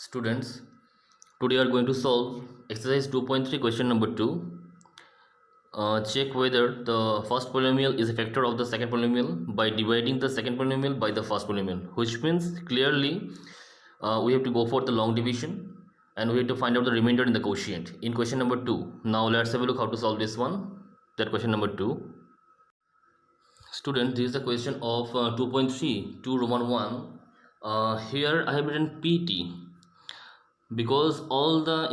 Students, today we are going to solve exercise 2.3 question number 2. Check whether the first polynomial is a factor of the second polynomial by dividing the second polynomial by the first polynomial, which means clearly we have to go for the long division and we have to find out the remainder in the quotient in question number 2. Now let's have a look how to solve this one. That question number 2. Student, this is the question of 2.3 2 Roman 1. Here I have written PT because all the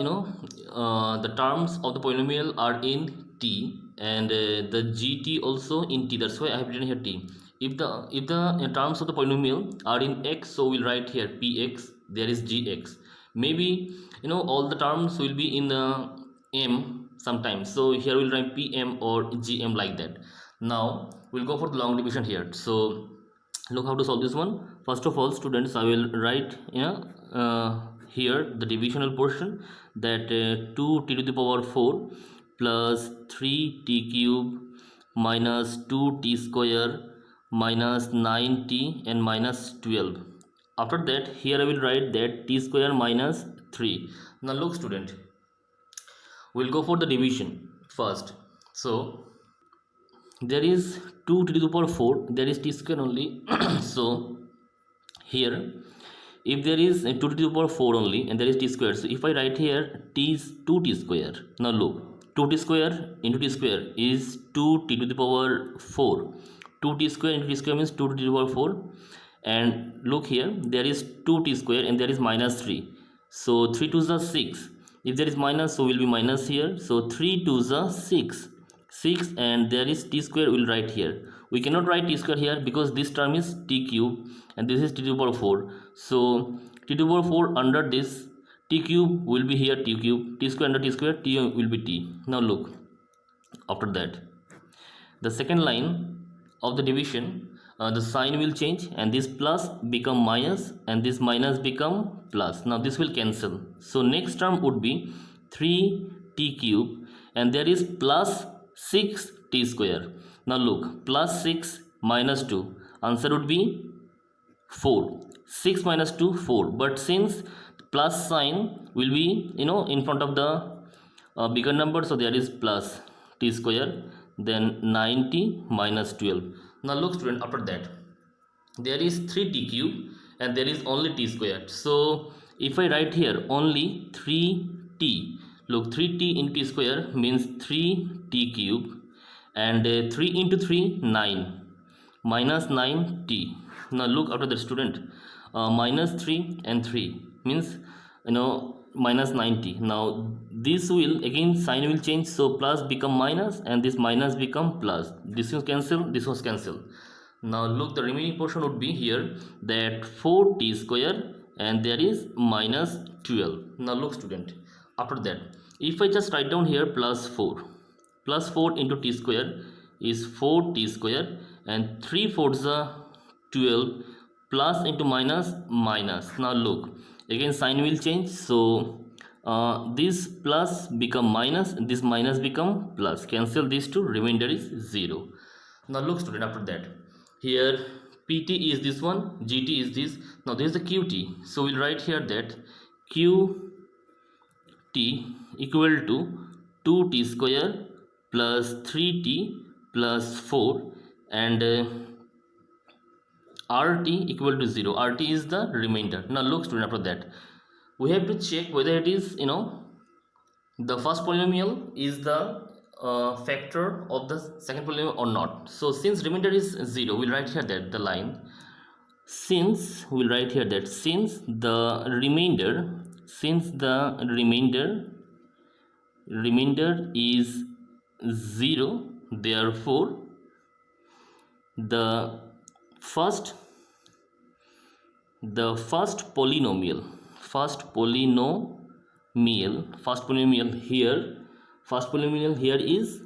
the terms of the polynomial are in t and the gt also in t. That's why I have written here t. If the terms of the polynomial are in x, so we'll write here px. There is gx. Maybe all the terms will be in m sometimes, so here we'll write pm or gm, like that. Now we'll go for the long division here. So look how to solve this one. First of all, students, I will write here the divisional portion, that 2t to the power 4 plus 3t cube minus 2t square minus 9t and minus 12. After that, here I will write that t square minus 3. Now look, student, we'll go for the division first. So there is 2t to the power 4, there is t square only. So here, if there is 2t to the power 4 only and there is t square, so if I write here t is 2t square. Now look, 2t square into t square is 2t to the power 4. 2t square into t square means 2t to the power 4. And look here, there is 2t square and there is minus 3. So 3 2s are 6. If there is minus, so will be minus here. So 3 2s are 6, and there is t square. We'll write here. We cannot write t square here because this term is t cube and this is t to the power 4. So t to the power 4 under this t cube will be here t cube, t square under t square, t will be t. Now look, after that, the second line of the division, the sign will change and this plus become minus and this minus become plus. Now this will cancel. So next term would be 3t cube and there is plus 6t square. Now look, plus 6 minus 2, answer would be 4. 6 minus 2, 4. But since plus sign will be in front of the bigger number, so there is plus t square, then 9t minus 12. Now look, student, after that there is 3t cube and there is only t squared. So if I write here only 3t, look, 3t into t square means 3t cube, and 3 into 3 9 minus 9t. Now look, after that, student, minus 3 and 3 means minus 90. Now this will again, sign will change, so plus become minus and this minus become plus. This was cancel, this was cancel. Now look, the remaining portion would be here, that 4t square and there is minus 12. Now look, student, after that, if I just write down here plus 4 into t square is 4t square and 3 4s are 12, plus into minus minus. Now look, again sign will change, so this plus become minus, this minus become plus. Cancel these two, remainder is 0. Now look, student, after that, here pt is this one, gt is this. Now there is the qt, so we'll write here that qt equal to 2t square plus 3t plus 4 and rt equal to 0. Rt is the remainder. Now look, student, after that we have to check whether it is the first polynomial is the factor of the second polynomial or not. So since remainder is 0, we'll write here that the line, since the remainder is 0, therefore the first polynomial here is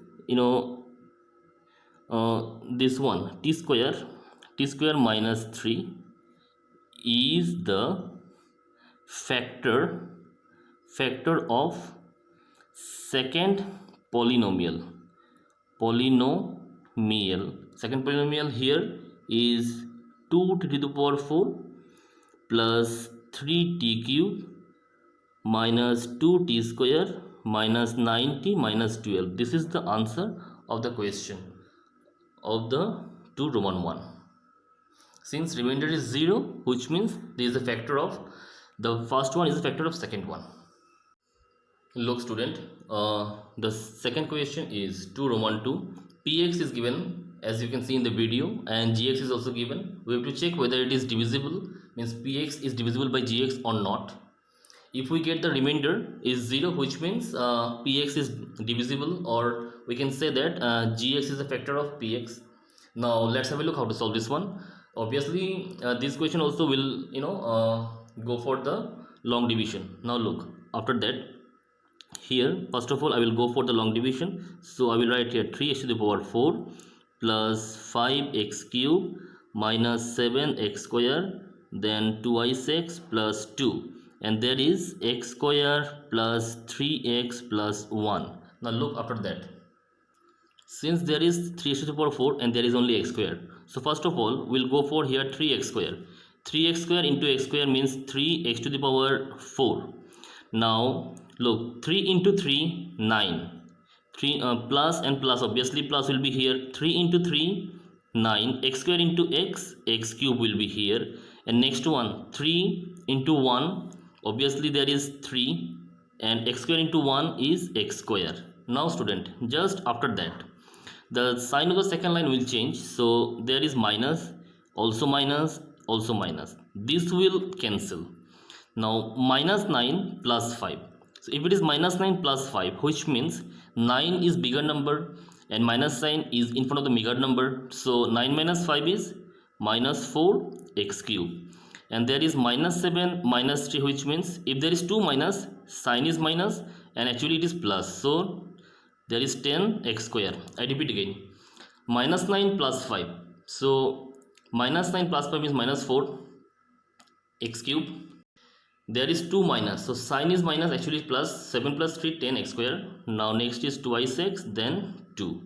this one, t square minus 3 is the factor of second polynomial. Second polynomial here is 2t to the power 4 plus 3t cube minus 2t square minus 9t minus 12. This is the answer of the question of the 2 Roman 1. Since remainder is 0, which means this is a factor of the first one is a factor of second one. Look student, the second question is 2 Roman 2. Px is given as you can see in the video, and gx is also given. We have to check whether it is divisible, means px is divisible by gx or not. If we get the remainder is 0, which means px is divisible, or we can say that gx is a factor of px. Now let's have a look how to solve this one. Obviously this question also will go for the long division. Now look, after that, here first of all I will go for the long division. So I will write here 3x to the power 4 plus 5x cube minus 7x square, then 2x plus 2, and there is x square plus 3x plus 1. Now look after that. Since there is 3x to the power 4 and there is only x square, so first of all we'll go for here 3x square. 3x square into x square means 3x to the power 4. Now look, 3 into 3, 9. 3 plus and plus, obviously plus will be here. 3 into 3, 9. X square into x, x cube will be here. And next one, 3 into 1, obviously there is 3, and x square into 1 is x square. Now student, just after that, the sign of the second line will change. So there is minus, also minus, also minus. This will cancel. Now minus 9 plus 5. So if it is minus 9 plus 5, which means 9 is bigger number and minus sign is in front of the bigger number. So 9 minus 5 is minus 4 x cube. And there is minus 7 minus 3, which means if there is 2 minus, sign is minus and actually it is plus. So there is 10 x square. I repeat again, minus 9 plus 5. So minus 9 plus 5 is minus 4 x cube. There is 2 minus, so sign is minus, actually plus. 7 plus 3, 10 x square. Now next is 2 x, then 2.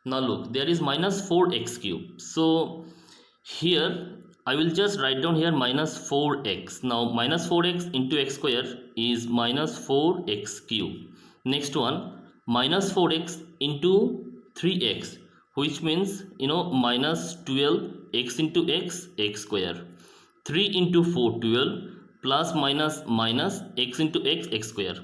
Now look, there is minus 4 x cube. So here I will just write down here minus 4x. Now minus 4x into x square is minus 4x cube. Next one, minus 4x into 3x, which means minus 12x into x, x square. 3 into 4, 12, plus minus minus x into x, x square.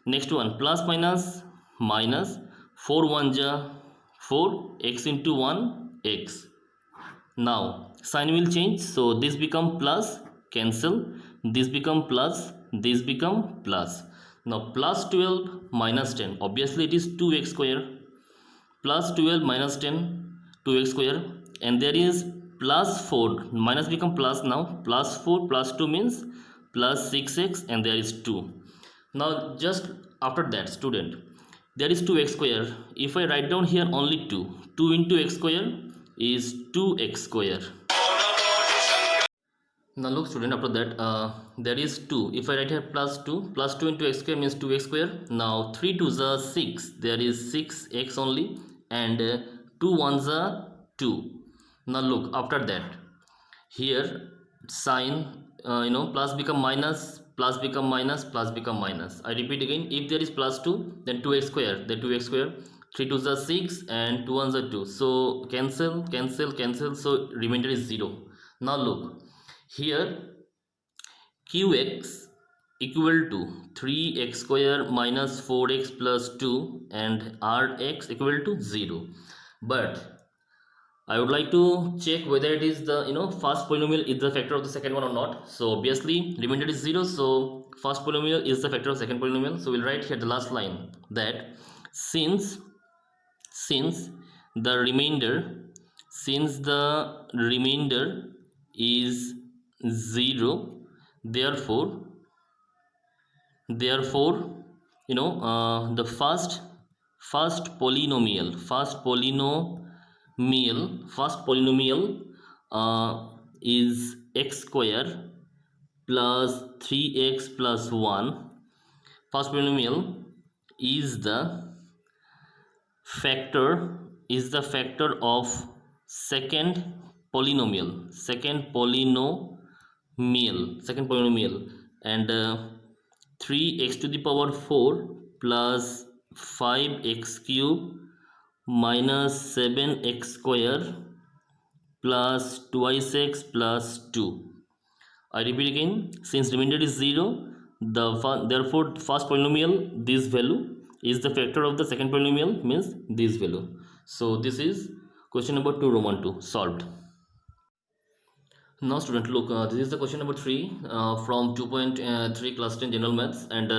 Next one, plus minus minus, 4 1 ja 4, x into 1 x. Now sign will change, so this become plus, cancel, this become plus, this become plus. Now plus 12 minus 10, obviously it is 2x square, plus 12 minus 10, 2x square, and there is plus 4, minus become plus. Now plus 4 plus 2 means plus 6x, and there is 2. Now just after that student, there is 2x square. If I write down here only 2 into x square is 2x square. Now look student, after that there is 2. If I write here plus 2 into x square means 2x square. Now 3 2s are 6, there is 6x only, and 2 1s are 2. Now look after that, here sign plus become minus, plus become minus, plus become minus. I repeat again, if there is plus 2 then 2x square, then 2x square. 3 2s are 6 and 2 1s are 2, so cancel, cancel, cancel, so remainder is 0. Now look here, qx equal to 3x square minus 4x plus 2 and rx equal to 0. But I would like to check whether it is the first polynomial is the factor of the second one or not. So obviously remainder is 0, so first polynomial is the factor of second polynomial. So we'll write here the last line, that since the remainder is 0, therefore the first polynomial is x square plus 3x plus 1. First polynomial is the factor of second polynomial, and 3x to the power 4 plus 5x cube minus 7x square plus twice x plus 2. I repeat again, since remainder is 0, therefore first polynomial, this value is the factor of the second polynomial, means this value. So this is question number 2 Roman 2 solved. Now student, look, this is the question number 3 from 2.3 class 10 general maths, and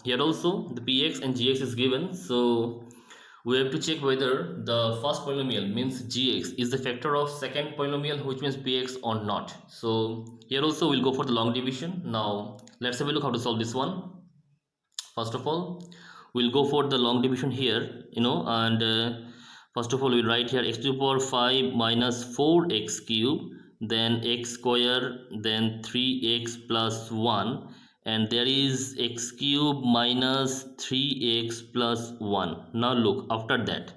here also the px and gx is given. So we have to check whether the first polynomial, means gx, is the factor of second polynomial, which means px, or not. So here also we'll go for the long division. Now let's have a look how to solve this one. First of all, we'll go for the long division here, and first of all we'll write here x to the power 5 minus 4x cube, then x square, then 3x plus 1, and there is x cube minus 3x plus 1. Now look, after that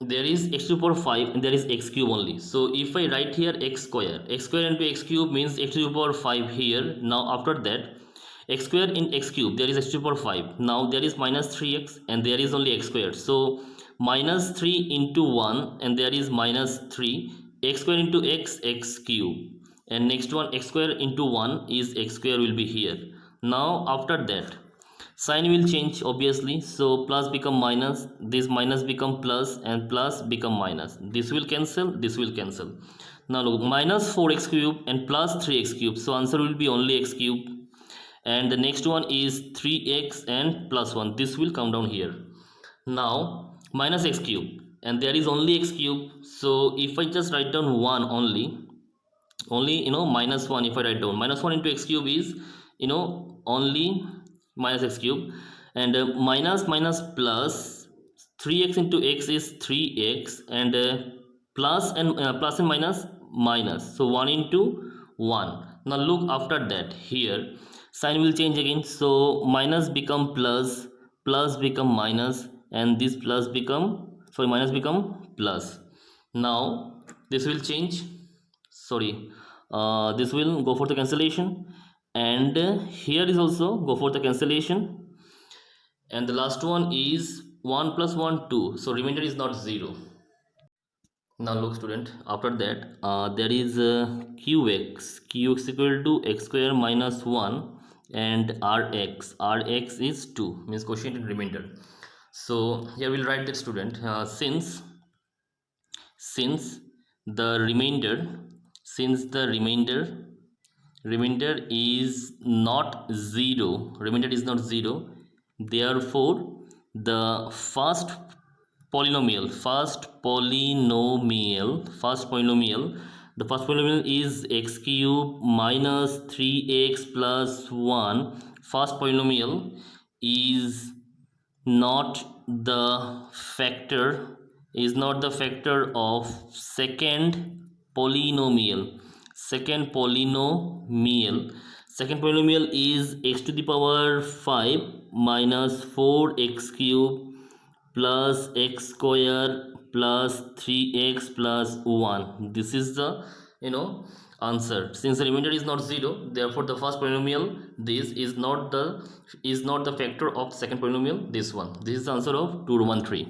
there is x to the power 5 and there is x cube only. So if I write here x square into x cube means x to the power 5 here. Now after that x square in x cube, there is x to the power 5. Now there is minus 3x and there is only x squared. So minus 3 into 1 and there is minus 3, x square into x cube, and next one x square into 1 is x square will be here. Now after that sign will change obviously, so plus become minus, this minus become plus, and plus become minus. This will cancel, this will cancel. Now look, minus 4x cube and plus 3x cube, so answer will be only x cube, and the next one is 3x and plus 1, this will come down here. Now minus x cube and there is only x cube, so if I just write down 1 only minus 1, if I write down minus 1 into x cube is only minus x cube, and minus plus 3x into x is 3x, and plus and minus, so 1 into 1. Now look, after that here sign will change again, so minus become plus, plus become minus, and this plus become minus become plus. Now this will change, this will go for the cancellation, and here is also go for the cancellation, and the last one is 1 plus 1 2, so remainder is not 0. Now look student, after that there is qx equal to x square minus 1, and rx is 2, means quotient and remainder. So here we'll write that student, since the remainder is not 0, therefore the first polynomial is x cube minus 3x plus 1. First polynomial is not the factor of second polynomial. Second polynomial is x to the power 5 minus 4x cube plus x square plus 3x plus 1. This is the answer. Since the remainder is not 0, therefore the first polynomial, this is not the factor of second polynomial, this one. This is the answer of 2 Roman 3.